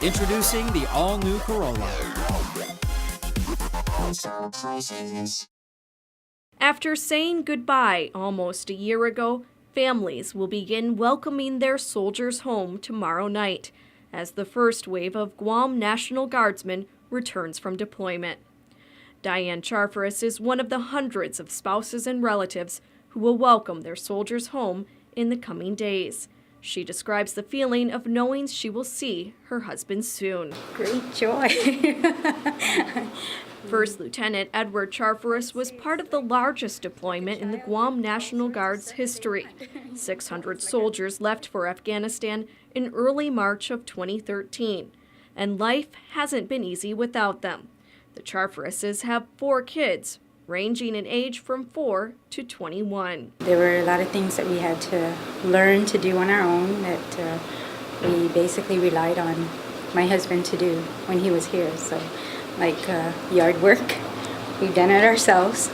Introducing the all-new Corolla. After saying goodbye almost a year ago, families will begin welcoming their soldiers home tomorrow night as the first wave of Guam National Guardsmen returns from deployment. Diane Charfaris is one of the hundreds of spouses and relatives who will welcome their soldiers home in the coming days. She describes the feeling of knowing she will see her husband soon. Great joy. First Lieutenant Edward Charfaris was part of the largest deployment in the Guam National Guard's history. 600 soldiers left for Afghanistan in early March of 2013, and life hasn't been easy without them. The Charfarises have 4 kids, ranging in age from 4 to 21. There were a lot of things that we had to learn to do on our own that we basically relied on my husband to do when he was here. So, like yard work, we've done it ourselves.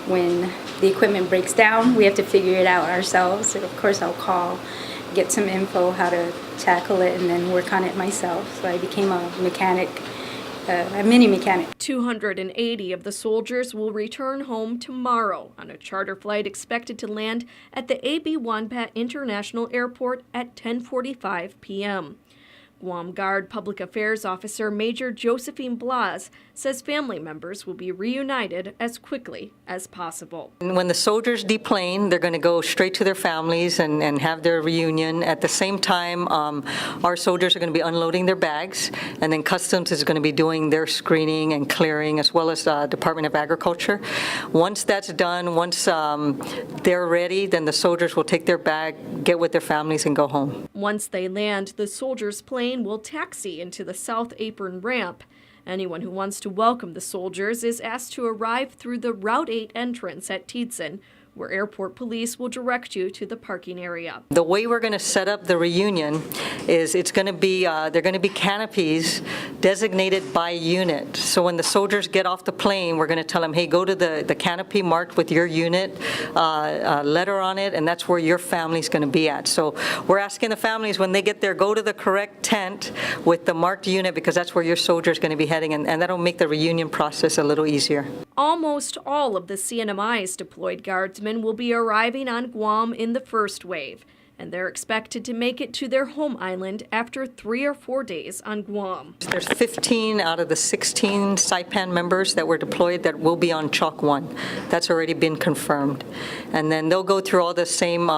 When the equipment breaks down, we have to figure it out ourselves. And of course, I'll call, get some info how to tackle it, and then work on it myself. So I became a mechanic. A mini mechanic. 280 of the soldiers will return home tomorrow on a charter flight expected to land at the A.B. Wonpat International Airport at 10:45 p.m. Guam Guard Public Affairs Officer Major Josephine Blas says family members will be reunited as quickly as possible. And when the soldiers deplane, they're going to go straight to their families and have their reunion. At the same time, our soldiers are going to be unloading their bags, and then Customs is going to be doing their screening and clearing, as well as Department of Agriculture. Once that's done, once they're ready, then the soldiers will take their bag, get with their families, and go home. Once they land, the soldiers' plane will taxi into the South Apron ramp. Anyone who wants to welcome the soldiers is asked to arrive through the Route 8 entrance at Tiedson, where airport police will direct you to the parking area. The way we're going to set up the reunion is it's going to be, they're going to be canopies designated by unit. So when the soldiers get off the plane, we're going to tell them, hey, go to the canopy marked with your unit, letter on it, and that's where your family's going to be at. So we're asking the families when they get there, go to the correct tent with the marked unit, because that's where your soldier's going to be heading, and that'll make the reunion process a little easier. Almost all of the CNMI's deployed guardsmen will be arriving on Guam in the first wave, and they're expected to make it to their home island after 3 or 4 days on Guam. There's 15 out of the 16 Saipan members that were deployed that will be on Chalk 1. That's already been confirmed. And then they'll go through all the same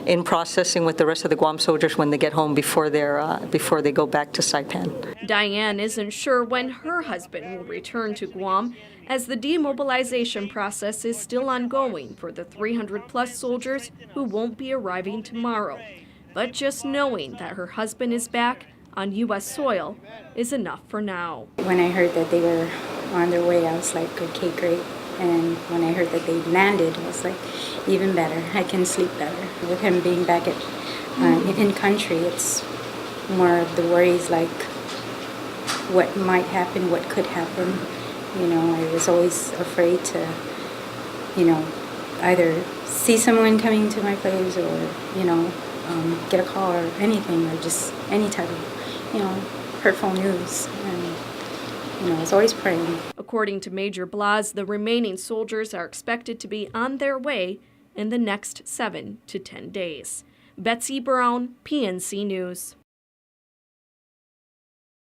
in processing with the rest of the Guam soldiers when they get home before they go back to Saipan. Diane isn't sure when her husband will return to Guam, as the demobilization process is still ongoing for the 300-plus soldiers who won't be arriving tomorrow. But just knowing that her husband is back on U.S. soil is enough for now. When I heard that they were on their way, I was like, okay, great. And when I heard that they landed, I was like, even better. I can sleep better. With him being back in country, it's more of the worries like what might happen, what could happen. You know, I was always afraid to, either see someone coming to my place or, get a call or anything, or just any type of, hurtful news. And, I was always praying. According to Major Blas, the remaining soldiers are expected to be on their way in the next 7 to 10 days. Betsy Brown, PNC News.